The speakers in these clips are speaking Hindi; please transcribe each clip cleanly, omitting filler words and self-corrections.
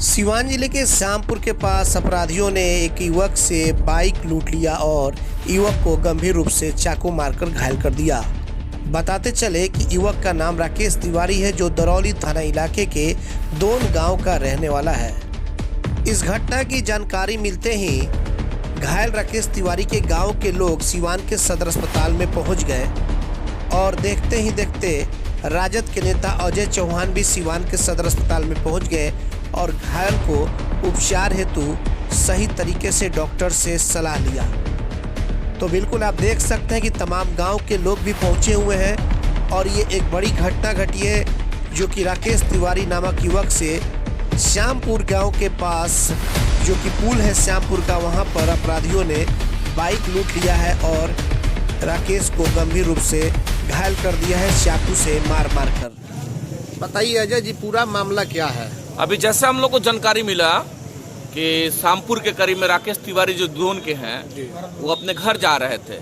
सिवान जिले के श्यामपुर के पास अपराधियों ने एक युवक से बाइक लूट लिया और युवक को गंभीर रूप से चाकू मारकर घायल कर दिया। बताते चले कि युवक का नाम राकेश तिवारी है, जो दरौली थाना इलाके के दोन गांव का रहने वाला है। इस घटना की जानकारी मिलते ही घायल राकेश तिवारी के गांव के लोग सिवान के सदर अस्पताल में पहुंच गए और देखते ही देखते राजद के नेता अजय चौहान भी सिवान के सदर अस्पताल में पहुंच गए और घायल को उपचार हेतु सही तरीके से डॉक्टर से सलाह लिया। तो बिल्कुल आप देख सकते हैं कि तमाम गांव के लोग भी पहुंचे हुए हैं और ये एक बड़ी घटना घटी है, जो कि राकेश तिवारी नामक युवक से श्यामपुर गांव के पास जो कि पुल है श्यामपुर का, वहां पर अपराधियों ने बाइक लूट लिया है और राकेश को गंभीर रूप से घायल कर दिया है चाकू से मार कर। बताइए अजय जी, पूरा मामला क्या है? अभी जैसे हम लोग को जानकारी मिला कि श्यामपुर के करीब में राकेश तिवारी जो दोन के हैं वो अपने घर जा रहे थे,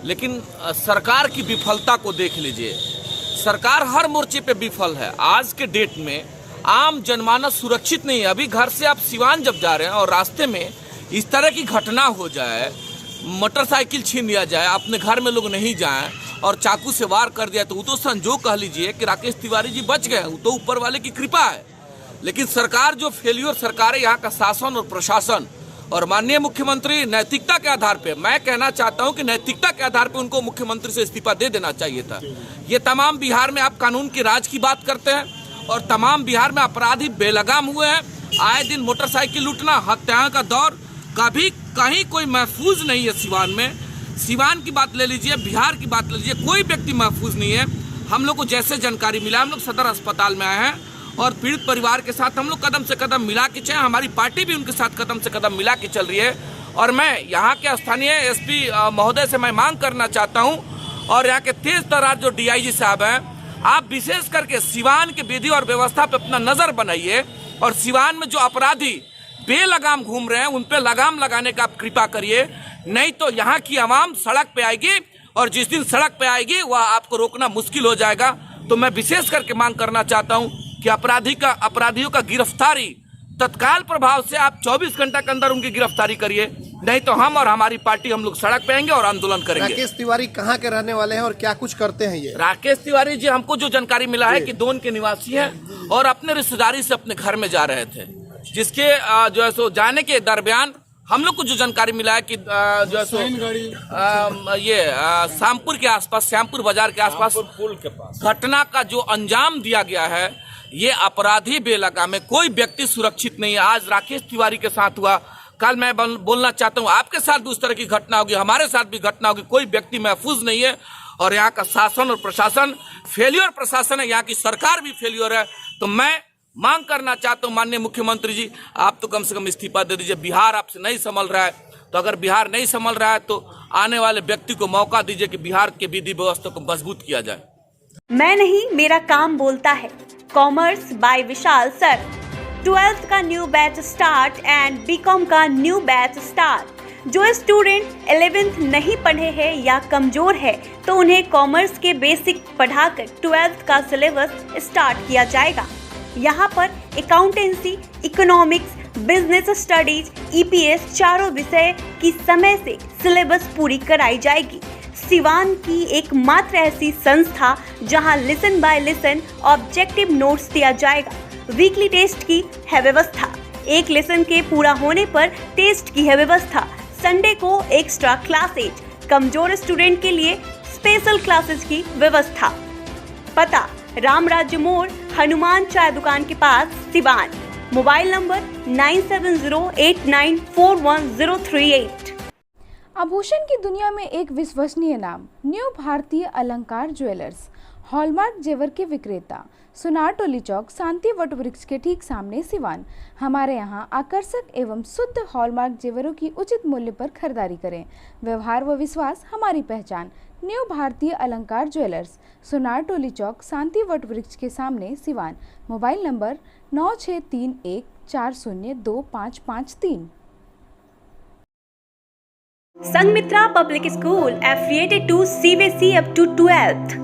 लेकिन सरकार की विफलता को देख लीजिए। सरकार हर मोर्चे पे विफल है। आज के डेट में आम जनमानस सुरक्षित नहीं है। अभी घर से आप सिवान जब जा रहे हैं और रास्ते में इस तरह की घटना हो जाए, मोटरसाइकिल छीन लिया जाए, अपने घर में लोग नहीं जाएं और चाकू से वार कर दिया, तो वो तो संजोग कह लीजिए कि राकेश तिवारी जी बच गए, वो तो ऊपर वाले की कृपा है। लेकिन सरकार जो फेल्योर सरकार है, यहाँ का शासन और प्रशासन और माननीय मुख्यमंत्री नैतिकता के आधार पे, मैं कहना चाहता हूँ कि नैतिकता के आधार पे उनको मुख्यमंत्री से इस्तीफा दे देना चाहिए था। ये तमाम बिहार में आप कानून की राज की बात करते हैं और तमाम बिहार में अपराधी बेलगाम हुए हैं। आए दिन मोटरसाइकिल लूटना, हत्याओं का दौर, कभी कहीं कोई महफूज नहीं है। सिवान में, सिवान की बात ले लीजिए, बिहार की बात ले लीजिए, कोई व्यक्ति महफूज नहीं है। हम लोग को जैसे जानकारी मिला, हम लोग सदर अस्पताल में आए हैं और पीड़ित परिवार के साथ हम लोग कदम से कदम मिला के चले। हमारी पार्टी भी उनके साथ कदम से कदम मिला के चल रही है और मैं यहाँ के स्थानीय एसपी महोदय से मैं मांग करना चाहता हूँ और यहाँ के तेज तर्रार जो डीआईजी साहब हैं, आप विशेष करके सिवान के विधि और व्यवस्था पे अपना नजर बनाइए और सिवान में जो अपराधी बेलगाम घूम रहे हैं उन पे लगाम लगाने का आप कृपा करिए, नहीं तो यहाँ की आवाम सड़क पे आएगी और जिस दिन सड़क पे आएगी वह आपको रोकना मुश्किल हो जाएगा। तो मैं विशेष करके मांग करना चाहता हूँ कि अपराधियों का गिरफ्तारी तत्काल प्रभाव से आप 24 घंटा के अंदर उनकी गिरफ्तारी करिए, नहीं तो हम और हमारी पार्टी हम लोग सड़क पे आएंगे और आंदोलन करेंगे। राकेश तिवारी कहाँ के रहने वाले हैं और क्या कुछ करते हैं ये? राकेश तिवारी जी, हमको जो जानकारी मिला है कि दोन के निवासी हैं और अपने रिश्तेदारी से अपने घर में जा रहे थे, जिसके जो है सो जाने के दरमियान हम लोग को जो जानकारी मिला है कि जो है सो ये श्यामपुर के आसपास, श्यामपुर बाजार के आसपास पुल के पास घटना का जो अंजाम दिया गया है, ये अपराधी बेलगाम है, कोई व्यक्ति सुरक्षित नहीं है। आज राकेश तिवारी के साथ हुआ, कल मैं बोलना चाहता हूँ आपके साथ भी उस तरह की घटना होगी, हमारे साथ भी घटना होगी। कोई व्यक्ति महफूज नहीं है और यहाँ का शासन और प्रशासन फेल्योर प्रशासन है, यहाँ की सरकार भी फेल्योर है। तो मैं मांग करना चाहता हूँ माननीय मुख्यमंत्री जी, आप तो कम से कम इस्तीफा दे दीजिए। बिहार आपसे नहीं संभल रहा है, तो अगर बिहार नहीं संभल रहा है तो आने वाले व्यक्ति को मौका दीजिए कि बिहार के विधि व्यवस्था को मजबूत किया जाए। मैं नहीं, मेरा काम बोलता है। Commerce by Vishal sir. 12th का new batch start and BCom का न्यू बैच स्टार्ट। जो स्टूडेंट 11th नहीं पढ़े हैं या कमजोर है तो उन्हें कॉमर्स के बेसिक पढ़ाकर 12th का सिलेबस स्टार्ट किया जाएगा। यहाँ पर accountancy, economics, business studies, EPS चारों विषय की समय से सिलेबस पूरी कराई जाएगी। सिवान की एकमात्र ऐसी संस्था जहां listen by listen objective notes दिया जाएगा। वीकली टेस्ट की है व्यवस्था। एक लेसन के पूरा होने पर टेस्ट की है व्यवस्था। संडे को एक्स्ट्रा क्लासेज, कमजोर स्टूडेंट के लिए स्पेशल क्लासेस की व्यवस्था। पता राम राज्य मोड़, हनुमान चाय दुकान के पास, सिवान। Mobile number 9708941038। आभूषण की दुनिया में एक विश्वसनीय नाम, न्यू भारतीय अलंकार ज्वेलर्स। हॉलमार्क जेवर के विक्रेता, सुनार टोली चौक, शांति वट वृक्ष के ठीक सामने, सिवान। हमारे यहाँ आकर्षक एवं शुद्ध हॉलमार्क जेवरों की उचित मूल्य पर खरीदारी करें। व्यवहार व विश्वास हमारी पहचान। न्यू भारतीय अलंकार ज्वेलर्स, सुनार टोली चौक, शांति वट वृक्ष के सामने, Siwan. Mobile number 9631402553। Sanghamitra public school affiliated to CBSE up to 12th,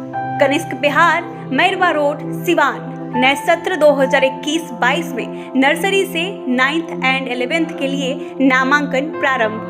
Kanishk Bihar, Mairwa road, Siwan. नए सत्र 2021-22 में नर्सरी से 9th एंड 11th के लिए नामांकन प्रारंभ।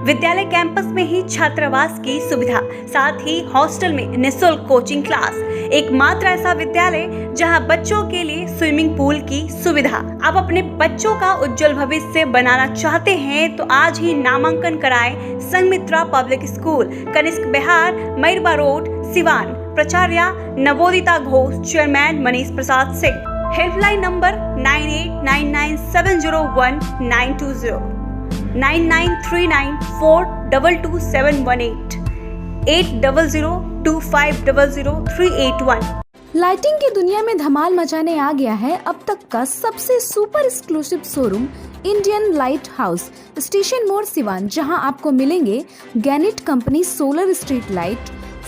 विद्यालय कैंपस में ही छात्रावास की सुविधा, साथ ही हॉस्टल में निःशुल्क कोचिंग क्लास। एकमात्र ऐसा विद्यालय जहां बच्चों के लिए स्विमिंग पूल की सुविधा। आप अपने बच्चों का उज्जवल भविष्य बनाना चाहते हैं तो आज ही नामांकन कराएं Sanghamitra public school, Kanishk Vihar, Mairwa road, Siwan. प्राचार्य Navodita Ghosh, chairman Manish Prasad Singh. Helpline number 9899701920, 9939422718, 8002500381। Lighting की दुनिया में धमाल मचाने आ गया है अब तक का सबसे super exclusive showroom Indian light house, station मोड़, सिवान, जहां आपको मिलेंगे गैनिट company solar street light,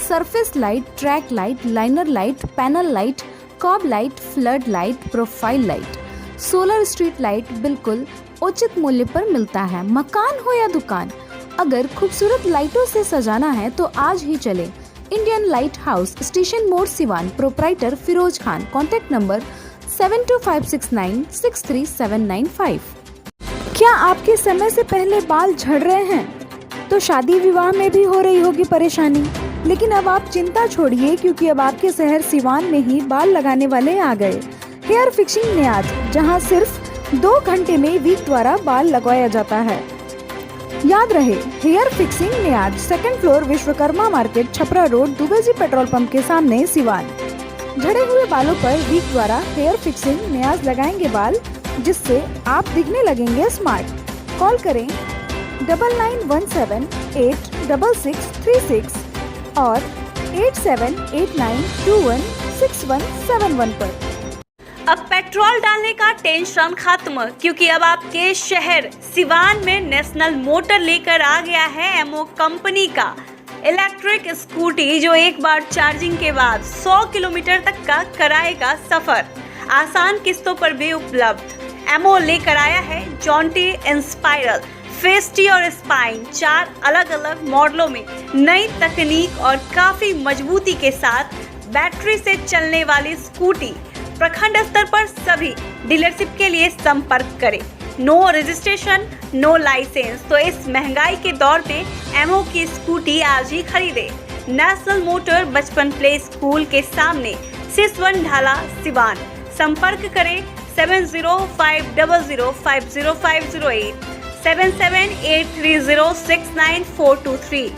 surface light, track light, liner light, panel light, cob light, flood light, profile light. Solar street light बिल्कुल उचित मूल्य पर मिलता है। मकान हो या दुकान, अगर खूबसूरत लाइटों से सजाना है तो आज ही चले इंडियन लाइट हाउस, स्टेशन मोड़, Siwan. Proprietor Firoz Khan. Contact number 7256963795। क्या आपके समय से पहले बाल झड़ रहे हैं तो शादी विवाह में भी हो रही होगी परेशानी, लेकिन अब आप चिंता छोड़िए क्योंकि अब आपके शहर सिवान में ही बाल लगाने वाले आ गए। हेयर फिक्सिंग नियाज, जहां सिर्फ 2 घंटे में वीक द्वारा बाल लगवाया जाता है। याद रहे, hair fixing Niyaz, 2nd floor, Vishwakarma market, Chapra road, Dubey ji petrol pump के सामने, सिवान। झड़े हुए बालों पर वीक द्वारा हेयर फिक्सिंग नियाज लगाएंगे बाल, जिससे आप दिखने लगेंगे स्मार्ट। कॉल करें 9917866636 और 8789216171 पर। अब पेट्रोल डालने का टेंशन खत्म, क्योंकि अब आपके शहर सिवान में नेशनल मोटर लेकर आ गया है एमओ कंपनी का इलेक्ट्रिक स्कूटी, जो एक बार चार्जिंग के बाद 100 किलोमीटर तक का कराएगा सफर, आसान किस्तों पर भी उपलब्ध। एमओ लेकर आया है जॉन्टी, इंस्पायरल, फेस्टी और स्पाइन, 4 अलग अलग मॉडलों में नई तकनीक और काफी मजबूती के साथ बैटरी से चलने वाली स्कूटी। प्रखंड स्तर पर सभी डीलरशिप के लिए संपर्क करें। No registration, no license. तो इस महंगाई के दौर में एमओ की स्कूटी आज ही खरीदे। नेशनल मोटर बचपन प्ले स्कूल के सामने, सिसवन ढाला, सिवान। संपर्क करें 7050050508, 7783069423।